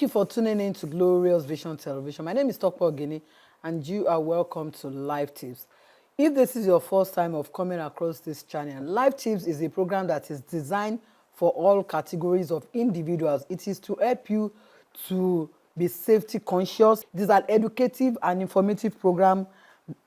for tuning in to Glorious Vision Television. My name is Tope Oginni, and you are welcome to Live Tips. If this is your first time of coming across this channel, Live Tips is a program that is designed for all categories of individuals. It is to help you to be safety conscious. It is an educative and informative program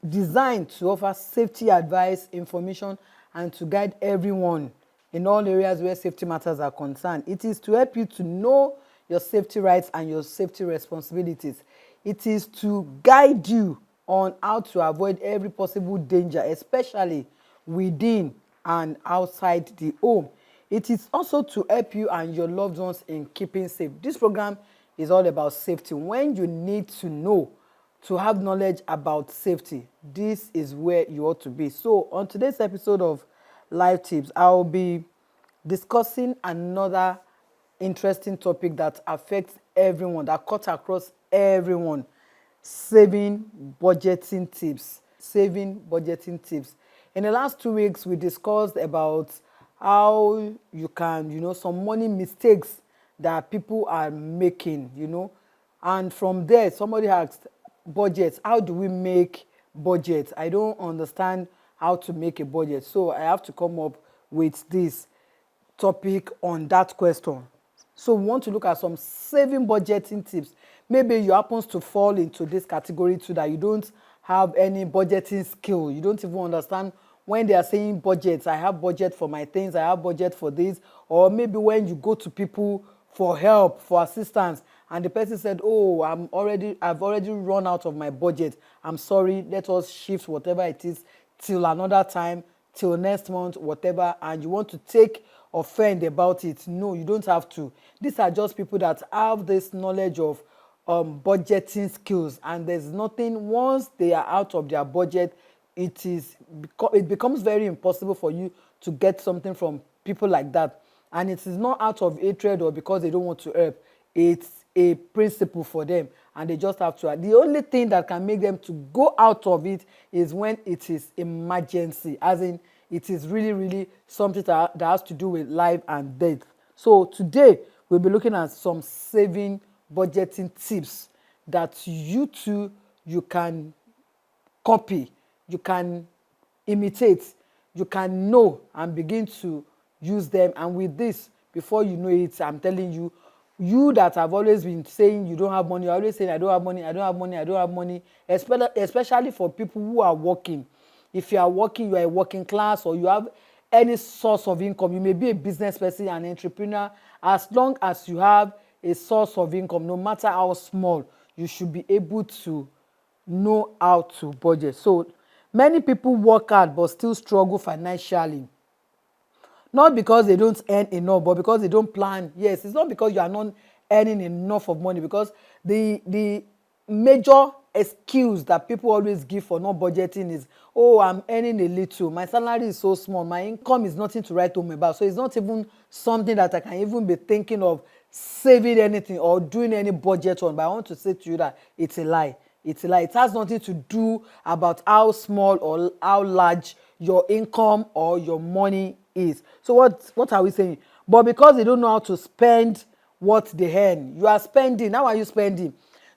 designed to offer safety advice, information, and to guide everyone in all areas where safety matters are concerned. It is to help you to know your safety rights and your safety responsibilities. It is to guide you on how to avoid every possible danger, especially within and outside the home. It is also to help you and your loved ones in keeping safe. This program is all about safety. When you need to know, to have knowledge about safety, this is where you ought to be. So on today's episode of Live Tips, I'll be discussing another interesting topic that affects everyone, that cuts across everyone: saving budgeting tips. Saving budgeting tips. In the last 2 weeks, we discussed about how you can, some money mistakes that people are making, and from there, somebody asked, budgets, how do we make budgets? I don't understand how to make a budget, so I have to come up with this topic on that question. So we want to look at some saving budgeting tips. Maybe you happen to fall into this category too, that you don't have any budgeting skill. You don't even understand when they are saying budgets. I have budget for my things, I have budget for this. Or maybe when you go to people for help, for assistance, and the person said, oh, I've already run out of my budget. I'm sorry, let us shift whatever it is till another time, till next month, whatever, and you want to take offend about it. No, you don't have to. These are just people that have this knowledge of budgeting skills, and there's nothing, once they are out of their budget, it becomes very impossible for you to get something from people like that. And it is not out of hatred or because they don't want to help. It's a principle for them, and they just have to. The only thing that can make them to go out of it is when it is emergency, as in it is really, really something that has to do with life and death. So today, we'll be looking at some saving budgeting tips that you can copy, you can imitate, you can know and begin to use them. And with this, before you know it, I'm telling you, you that have always been saying you don't have money, you're always saying I don't have money, I don't have money, I don't have money, especially for people who are working. If you are working, you are a working class, or you have any source of income. You may be a business person, an entrepreneur. As long as you have a source of income, no matter how small, you should be able to know how to budget. So many people work hard but still struggle financially. Not because they don't earn enough, but because they don't plan. Yes, it's not because you are not earning enough of money, because the major excuse that people always give for not budgeting is, oh, I'm earning a little, my salary is so small, my income is nothing to write home about, so it's not even something that I can even be thinking of saving anything or doing any budget on. But I want to say to you that it's a lie. It's a lie. It has nothing to do about how small or how large your income or your money is. So what are we saying? But because they don't know how to spend what they earn, you are spending. How are you spending?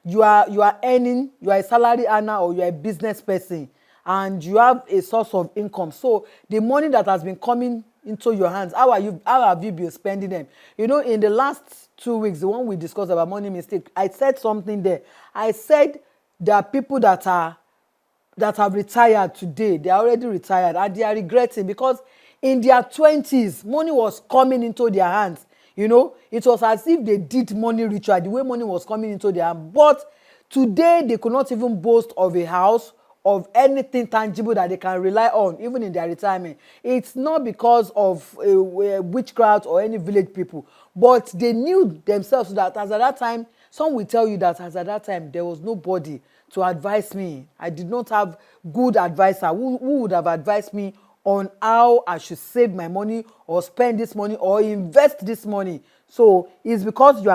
You are earning, you are a salary earner, or you are a business person, and you have a source of income. So the money that has been coming into your hands, how have you been spending them? In the last 2 weeks, the one we discussed about money mistake, I said something there. I said there are people that have retired today. They are already retired, and they are regretting, because in their 20s, money was coming into their hands. It was as if they did money ritual, the way money was coming into their hand. But today, they could not even boast of a house, of anything tangible that they can rely on, even in their retirement. It's not because of witchcraft or any village people, but they knew themselves that as at that time, some will tell you that as at that time, there was nobody to advise me. I did not have good advisor who would have advised me on how I should save my money or spend this money or invest this money. So it's because you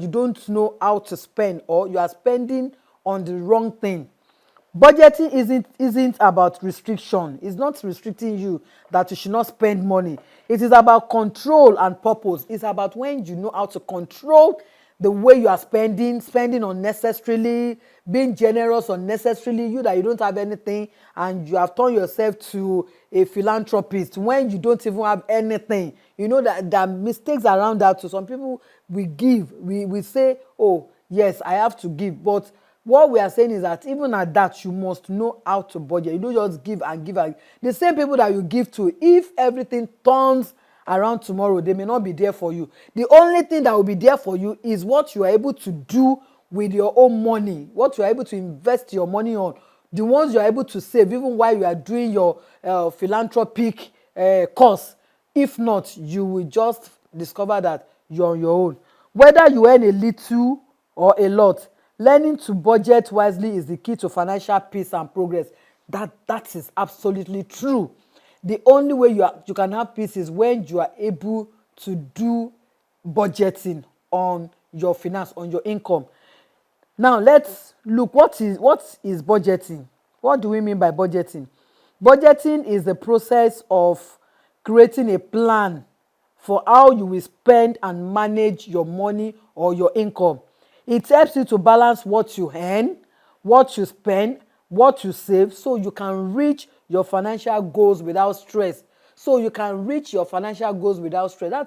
don't know how to spend, or you are spending on the wrong thing. Budgeting isn't about restriction. It's not restricting you that you should not spend money. It is about control and purpose. It's about when you know how to control the way you are spending unnecessarily, being generous unnecessarily, you that you don't have anything and you have turned yourself to a philanthropist when you don't even have anything. You know that there are mistakes around that too. Some people, we give, we say, oh yes, I have to give, but what we are saying is that even at that, you must know how to budget. You don't just give and give. The same people that you give to, if everything turns around tomorrow, they may not be there for you. The only thing that will be there for you is what you are able to do with your own money, what you are able to invest your money on, the ones you are able to save even while you are doing your philanthropic course. If not, you will just discover that you're on your own. Whether you earn a little or a lot, learning to budget wisely is the key to financial peace and progress. That is absolutely true. The only way you can have peace is when you are able to do budgeting on your finance, on your income. Now let's look, what is budgeting? What do we mean by budgeting? Budgeting is the process of creating a plan for how you will spend and manage your money or your income. It helps you to balance what you earn, what you spend, what you save, so you can reach your financial goals without stress. That's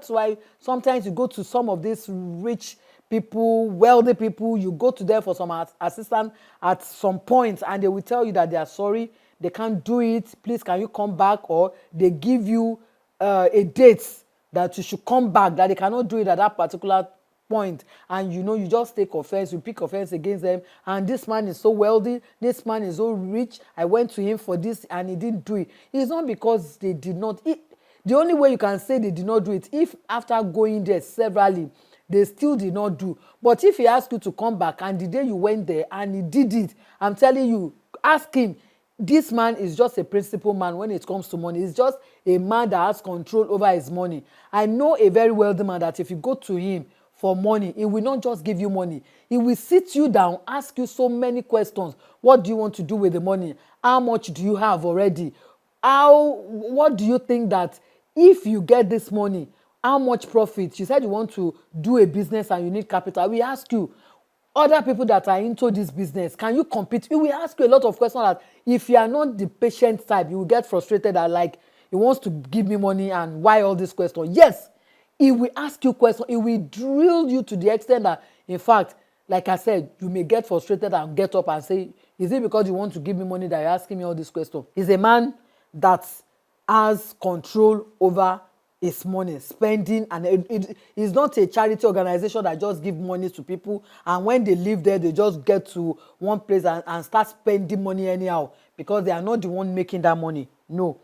why sometimes you go to some of these rich people, wealthy people, you go to them for some assistance at some point, and they will tell you that they are sorry, they can't do it, please can you come back, or they give you a date that you should come back, that they cannot do it at that particular point, and you just take offense, you pick offense against them, and this man is so wealthy, this man is so rich, I went to him for this and he didn't do it. It's not because they did not. The only way you can say they did not do it, if after going there severally they still did not do. But if he asked you to come back and the day you went there and he did it, I'm telling you, ask him. This man is just a principled man when it comes to money. He's just a man that has control over his money. I know a very wealthy man that if you go to him for money, he will not just give you money. He will sit you down, ask you so many questions. What do you want to do with the money? How much do you have already? What do you think that if you get this money, how much profit? You said you want to do a business and you need capital. We ask you, other people that are into this business, can you compete? We will ask you a lot of questions that if you are not the patient type, you will get frustrated that like, he wants to give me money and why all these questions? Yes, he will ask you questions. He will drill you to the extent that, in fact, like I said, you may get frustrated and get up and say, is it because you want to give me money that you're asking me all these questions? He's a man that has control over his money, spending, and it is not a charity organization that just give money to people, and when they live there, they just get to one place and start spending money anyhow because they are not the one making that money. No.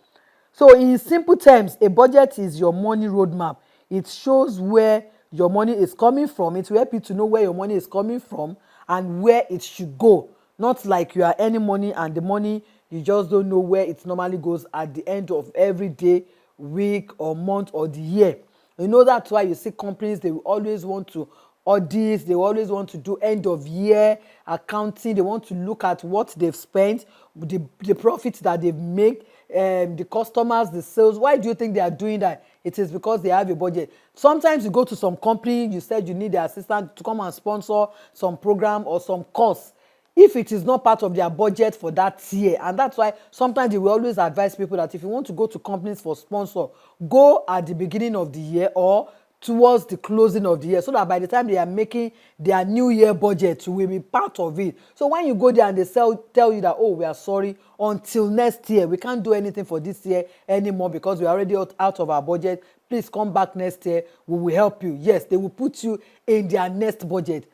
So in simple terms, a budget is your money roadmap. It shows where your money is coming from. It will help you to know where your money is coming from and where it should go. Not like you are earning money and the money, you just don't know where it normally goes at the end of every day, week or month or the year. That's why you see companies, they will always want to audit, they will always want to do end of year accounting, they want to look at what they've spent, the profits that they've made, the customers, the sales. Why do you think they are doing that? It is because they have a budget. Sometimes you go to some company, you said you need the assistant to come and sponsor some program or some course. If it is not part of their budget for that year, and that's why sometimes they will always advise people that if you want to go to companies for sponsor, go at the beginning of the year or towards the closing of the year, so that by the time they are making their new year budget, you will be part of it. So when you go there and they tell you that, oh, we are sorry, until next year, we can't do anything for this year anymore because we are already out of our budget, please come back next year, we will help you. Yes, they will put you in their next budget.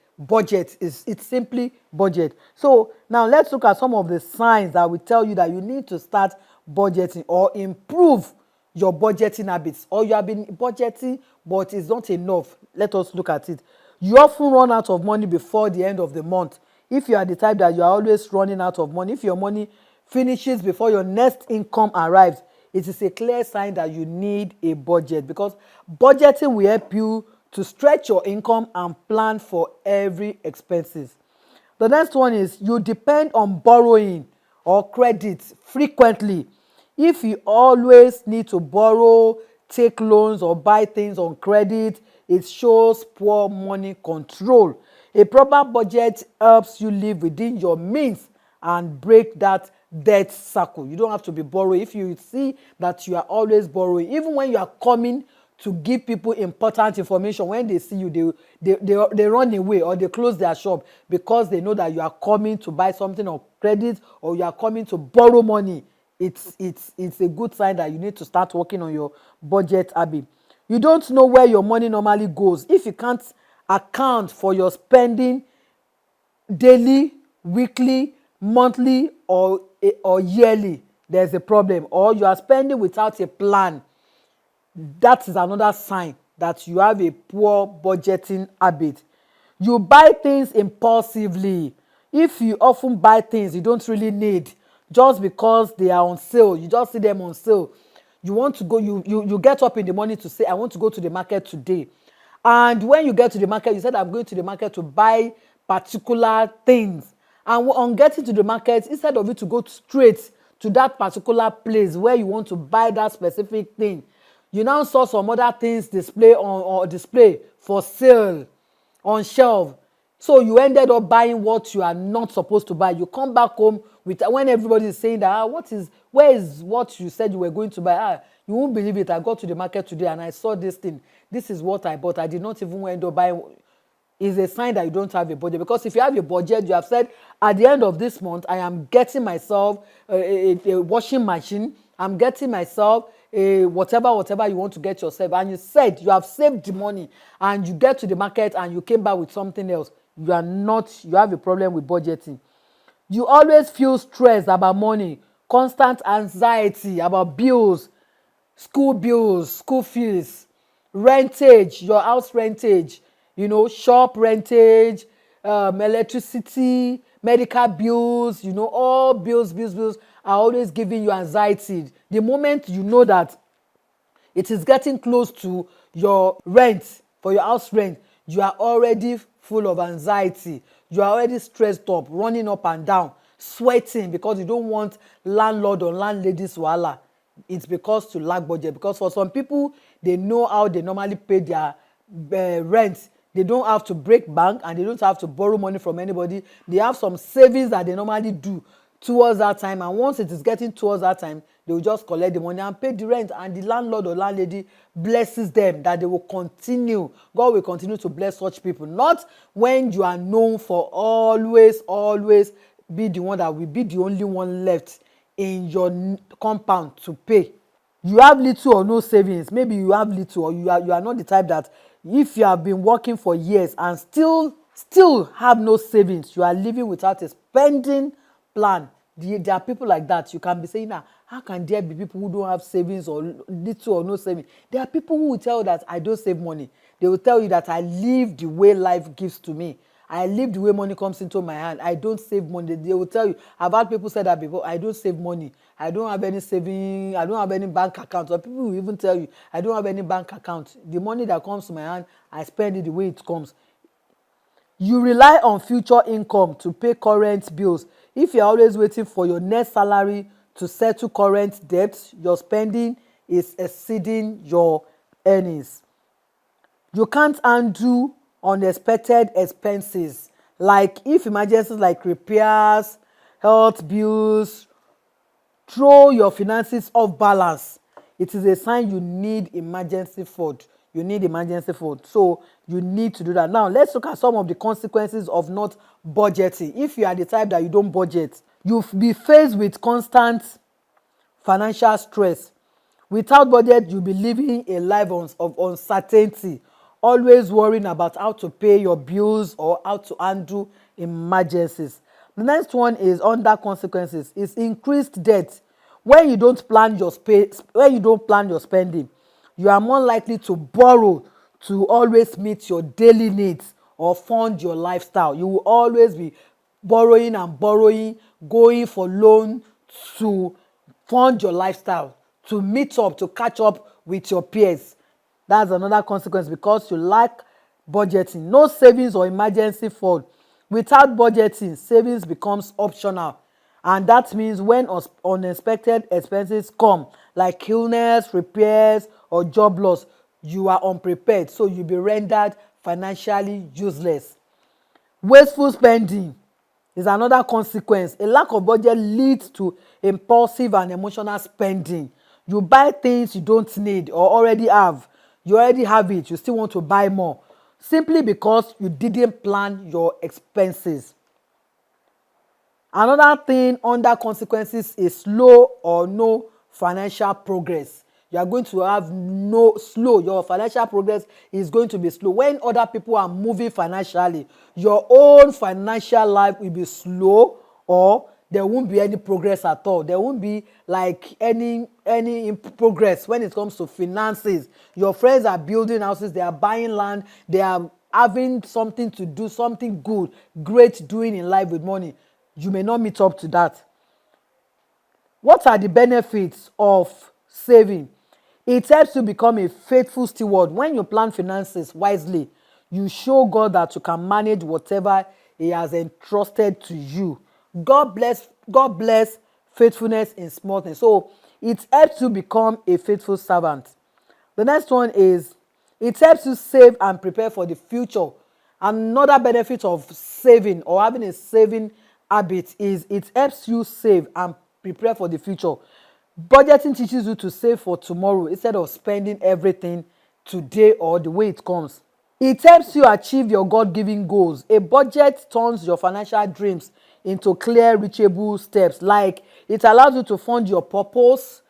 It's simply budget. So now let's look at some of the signs that will tell you that you need to start budgeting or improve your budgeting habits, or you have been budgeting but it's not enough. Let us look at it. You often run out of money before the end of the month. If you are the type that you are always running out of money, if your money finishes before your next income arrives, it is a clear sign that you need a budget, because budgeting will help you to stretch your income and plan for every expenses. The next one is you depend on borrowing or credit frequently. If you always need to borrow, take loans or buy things on credit, It shows poor money control. A proper budget helps you live within your means and break that debt circle. You don't have to be borrowing. If you see that you are always borrowing, even when you are coming to give people important information, when they see you, they run away or they close their shop because they know that you are coming to buy something on credit or you are coming to borrow money. It's a good sign that you need to start working on your budget habit. You don't know where your money normally goes. If you can't account for your spending daily, weekly, monthly, or yearly, there's a problem. Or you are spending without a plan. That is another sign that you have a poor budgeting habit. You buy things impulsively. If you often buy things you don't really need just because they are on sale, you just see them on sale, you want to go, you get up in the morning to say, I want to go to the market today. And when you get to the market, you said, I'm going to the market to buy particular things. And on getting to the market, instead of you to go straight to that particular place where you want to buy that specific thing, you now saw some other things display for sale on shelf. So you ended up buying what you are not supposed to buy. You come back home with, when everybody is saying that, where is what you said you were going to buy? You won't believe it. I got to the market today and I saw this thing. This is what I bought. I did not even end up buying. Is a sign that you don't have a budget. Because if you have a budget, you have said, at the end of this month, I am getting myself a washing machine. I'm getting myself whatever you want to get yourself. And you said you have saved the money and you get to the market and you came back with something else. You have a problem with budgeting. You always feel stressed about money, constant anxiety about bills, school fees, rentage, your house rentage, shop rentage, electricity, medical bills, all bills are always giving you anxiety. The moment you know that it is getting close to your rent, for your house rent, you are already full of anxiety. You are already stressed up, running up and down, sweating because you don't want landlord or landlady's wahala. It's because you lack budget. Because for some people, they know how they normally pay their rent. They don't have to break bank and they don't have to borrow money from anybody. They have some savings that they normally do towards that time, and once it is getting towards that time, they will just collect the money and pay the rent, and the landlord or landlady blesses them that they will continue. God will continue to bless such people. Not when you are known for always be the one that will be the only one left in your compound to pay. You have little or no savings. Maybe you have little, or you are not the type that if you have been working for years and still have no savings, you are living without a spending plan. There are people like that. You can be saying, how can there be people who don't have savings or little or no savings? There are people who will tell you that I don't save money. They will tell you that I live the way life gives to me. I live the way money comes into my hand. I don't save money. They will tell you. I've had people say that before. I don't save money. I don't have any saving. I don't have any bank account. Or people will even tell you, I don't have any bank account. The money that comes to my hand, I spend it the way it comes. You rely on future income to pay current bills. If you're always waiting for your next salary to settle current debts, your spending is exceeding your earnings. You can't undo unexpected expenses, like if emergencies like repairs, health bills throw your finances off balance. It is a sign you need emergency fund. So you need to do that. Now let's look at some of the consequences of not budgeting. If you are the type that you don't budget, you'll be faced with constant financial stress. Without budget, you'll be living a life of uncertainty, always worrying about how to pay your bills or how to handle emergencies. The next one is under consequences is increased debt. When you don't plan your spending, you are more likely to borrow to always meet your daily needs or fund your lifestyle. You will always be borrowing, going for loan to fund your lifestyle, to meet up, to catch up with your peers. That's another consequence because you lack budgeting. No savings or emergency fund. Without budgeting, savings becomes optional. And that means when unexpected expenses come, like illness, repairs, or job loss, you are unprepared, so you'll be rendered financially useless. Wasteful spending is another consequence. A lack of budget leads to impulsive and emotional spending. You buy things you don't need or already have. You already have it, you still want to buy more simply because you didn't plan your expenses. Another thing under consequences is slow or no financial progress. You are going to have your financial progress is going to be slow. When other people are moving financially, your own financial life will be slow, or there won't be any progress at all. There won't be like any progress when it comes to finances. Your friends are building houses, they are buying land, they are having something to do, something good, great doing in life with money. You may not meet up to that. What are the benefits of saving? It helps you become a faithful steward. When you plan finances wisely, you show God that you can manage whatever He has entrusted to you. God bless faithfulness in small things. So it helps you become a faithful servant. The next one is it helps you save and prepare for the future. Another benefit of saving or having a saving habit is it helps you save and prepare for the future. Budgeting teaches you to save for tomorrow instead of spending everything today or the way it comes. It helps you achieve your God-given goals. A budget turns your financial dreams into clear, reachable steps. Like it allows you to fund your purpose,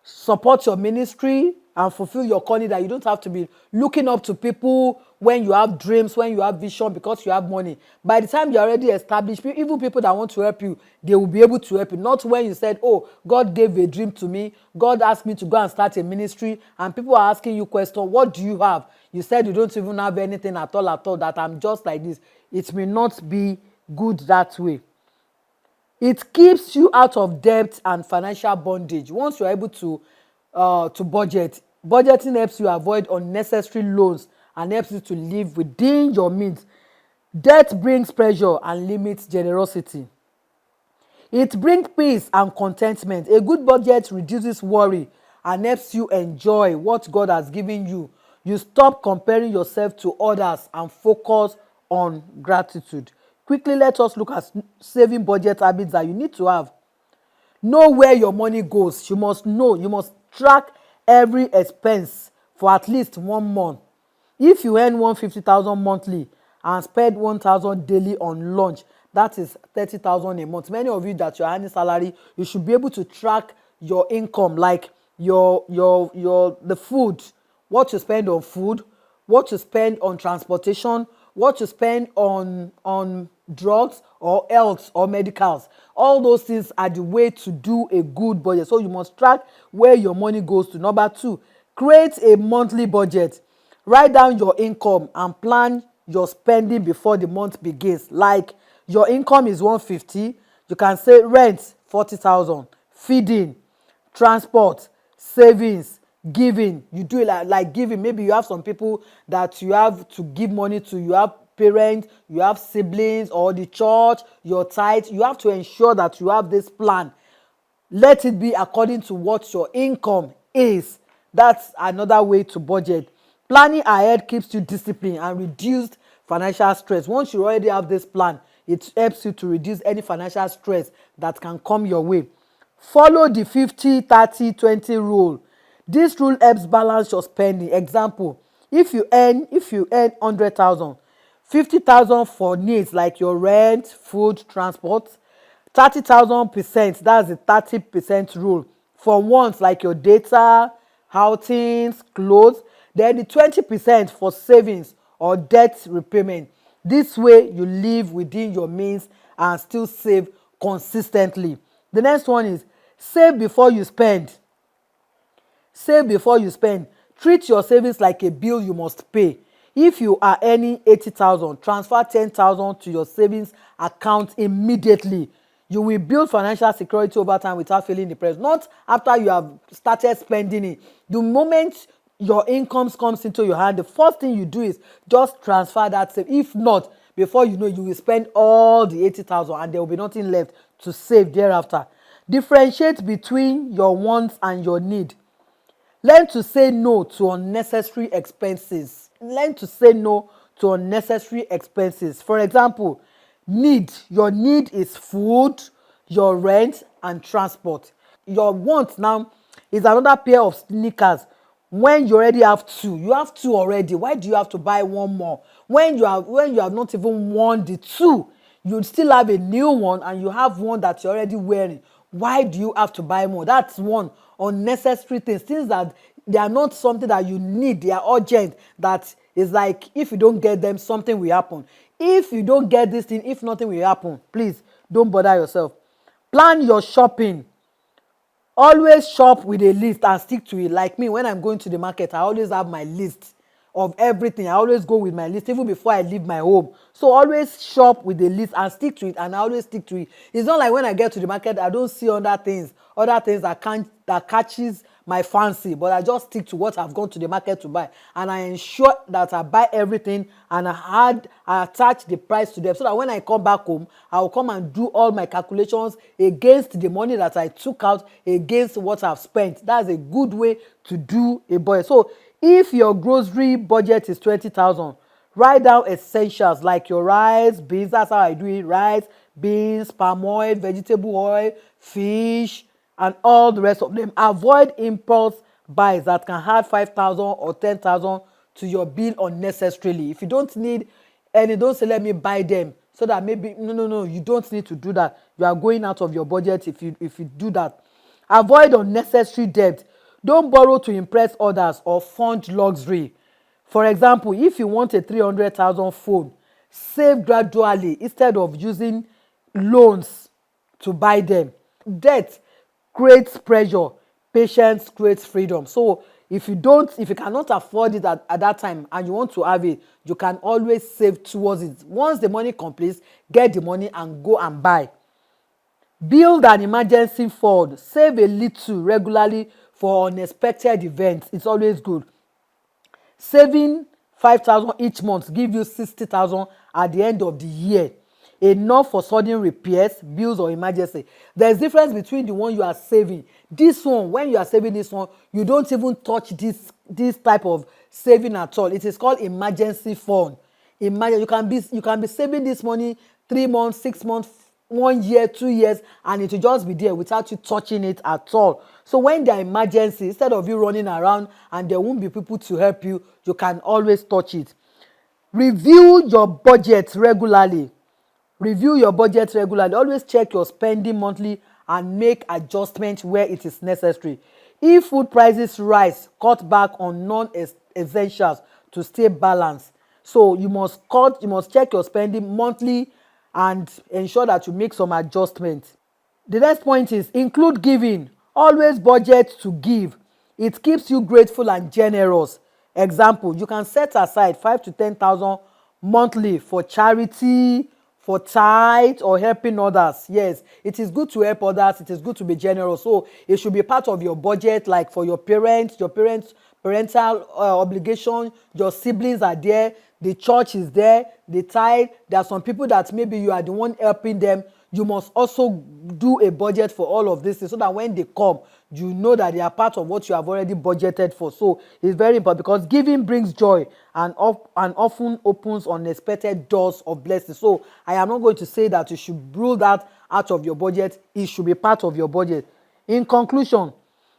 support your ministry, and fulfill your calling, that you don't have to be looking up to people when you have dreams, when you have vision, because you have money. By the time you're already established, even people that want to help you, they will be able to help you. Not when you said, oh, God gave a dream to me, God asked me to go and start a ministry, and people are asking you questions, what do you have? You said you don't even have anything at all, that I'm just like this. It may not be good that way. It keeps you out of debt and financial bondage. Once you're able to budget, budgeting helps you avoid unnecessary loans and helps you to live within your means. Debt brings pressure and limits generosity. It brings peace and contentment. A good budget reduces worry and helps you enjoy what God has given you. You stop comparing yourself to others and focus on gratitude. Quickly, let us look at saving budget habits that you need to have. Know where your money goes. You must know. You must track every expense for at least 1 month. If you earn 150,000 monthly and spend 1,000 daily on lunch, that is 30,000 a month. Many of you that you're earning salary, you should be able to track your income, like the food, what you spend on food, what you spend on transportation, what you spend on drugs or health or medicals. All those things are the way to do a good budget. So you must track where your money goes to. Number 2, create a monthly budget. Write down your income and plan your spending before the month begins. Like your income is 150, you can say rent 40,000, feeding, transport, savings, giving. You do it like giving. Maybe you have some people that you have to give money to. You have parents, you have siblings, or the church, your tithe. You have to ensure that you have this plan. Let it be according to what your income is. That's another way to budget. Planning ahead keeps you disciplined and reduced financial stress. Once you already have this plan, it helps you to reduce any financial stress that can come your way. Follow the 50-30-20 rule. This rule helps balance your spending. Example, if you earn 100,000, 50,000 for needs like your rent, food, transport, 30,000%, that's the 30% rule. For wants like your data, outings, clothes, then the 20% for savings or debt repayment. This way you live within your means and still save consistently. The next one is save before you spend. Save before you spend. Treat your savings like a bill you must pay. If you are earning 80,000, transfer 10,000 to your savings account immediately. You will build financial security over time without feeling depressed. Not after you have started spending it. The moment your income comes into your hand, the first thing you do is just transfer that save. If not, before you know, you will spend all the 80,000 and there will be nothing left to save thereafter. Differentiate between your wants and your need. Learn to say no to unnecessary expenses. Learn to say no to unnecessary expenses. For example, your need is food, your rent, and transport. Your want now is another pair of sneakers when you already have two. You have two already. Why do you have to buy one more? When you have not even worn the two, you still have a new one and you have one that you're already wearing. Why do you have to buy more? That's one. Unnecessary things that they are not something that you need, they are urgent, that is like if you don't get them, something will happen. If you don't get this thing, if nothing will happen, please don't bother yourself. Plan your shopping. Always shop with a list and stick to it. Like me, when I'm going to the market, I always have my list of everything. I always go with my list even before I leave my home. So always shop with a list and stick to it, and I always stick to it. It's not like when I get to the market, I don't see other things that catches my fancy, but I just stick to what I've gone to the market to buy, and I ensure that I buy everything and I attach the price to them, so that when I come back home, I will come and do all my calculations against the money that I took out, against what I've spent. That's a good way to do a budget. So if your grocery budget is 20,000, write down essentials like your rice, beans. That's how I do it: rice, beans, palm oil, vegetable oil, fish, and all the rest of them. Avoid impulse buys that can add 5,000 or 10,000 to your bill unnecessarily. If you don't need any, don't say let me buy them, so that maybe no, you don't need to do that. You are going out of your budget if you do that. Avoid unnecessary debt. Don't borrow to impress others or fund luxury. For example, if you want a 300,000 phone, save gradually instead of using loans to buy them. Debt creates pressure, patience creates freedom. So if you cannot afford it at that time and you want to have it, you can always save towards it. Once the money completes, get the money and go and buy. Build an emergency fund. Save a little regularly for unexpected events. It's always good. Saving 5,000 each month give you 60,000 at the end of the year. Enough for sudden repairs, bills, or emergency. There's difference between the one you are saving. This one, when you are saving this one, you don't even touch this type of saving at all. It is called emergency fund. Imagine you can be saving this money 3 months, 6 months, 1 year, 2 years, and it will just be there without you touching it at all. So when there are emergency, instead of you running around and there won't be people to help you, you can always touch it. Review your budget regularly. Always check your spending monthly and make adjustments where it is necessary. If food prices rise, cut back on non-essentials to stay balanced. So you must check your spending monthly and ensure that you make some adjustments. The next point is include giving. Always budget to give. It keeps you grateful and generous. Example, you can set aside 5,000 to 10,000 monthly for charity, for tithe, or helping others. Yes, it is good to help others. It is good to be generous. So it should be part of your budget, like for your parents, parental obligation, your siblings are there, the church is there, the tithe. There are some people that maybe you are the one helping them. You must also do a budget for all of this so that when they come, you know that they are part of what you have already budgeted for. So it's very important, because giving brings joy and often opens unexpected doors of blessing. So I am not going to say that you should rule that out of your budget. It should be part of your budget. In conclusion,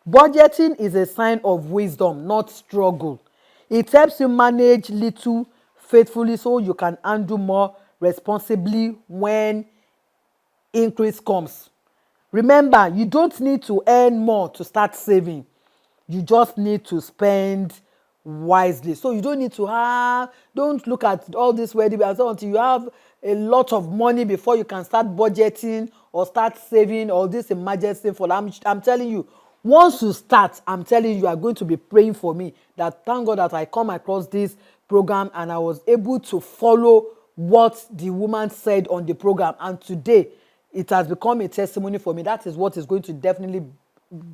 budgeting is a sign of wisdom, not struggle. It helps you manage little faithfully so you can handle more responsibly when increase comes. Remember, you don't need to earn more to start saving. You just need to spend wisely. So you don't need to don't look at all this wedding until you have a lot of money before you can start budgeting or start saving or this emergency fund. I'm telling you, once you start, I'm telling you, you are going to be praying for me that thank God that I come across this program and I was able to follow what the woman said on the program. And today, it has become a testimony for me. That is what is going to definitely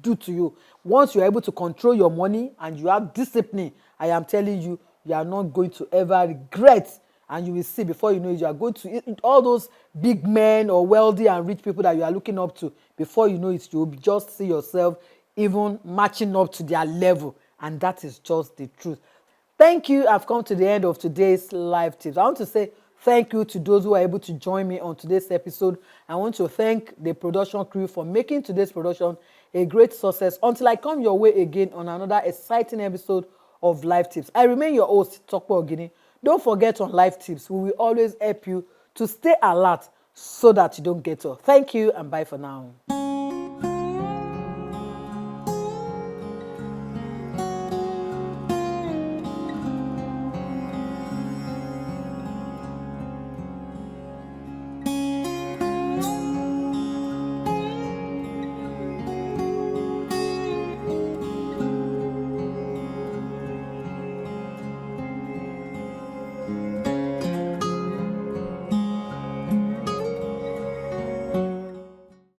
do to you. Once you're able to control your money and you have discipline, I am telling you, you are not going to ever regret. And you will see before you know it, you are going to all those big men or wealthy and rich people that you are looking up to. Before you know it, you will just see yourself even matching up to their level. and that is just the truth. Thank you. I've come to the end of today's live tips. I want to say thank you to those who are able to join me on today's episode. I want to thank the production crew for making today's production a great success. Until I come your way again on another exciting episode of Live Tips, I remain your host, Tope Oginni. Don't forget, on Live Tips, we will always help you to stay alert so that you don't get off. Thank you and bye for now.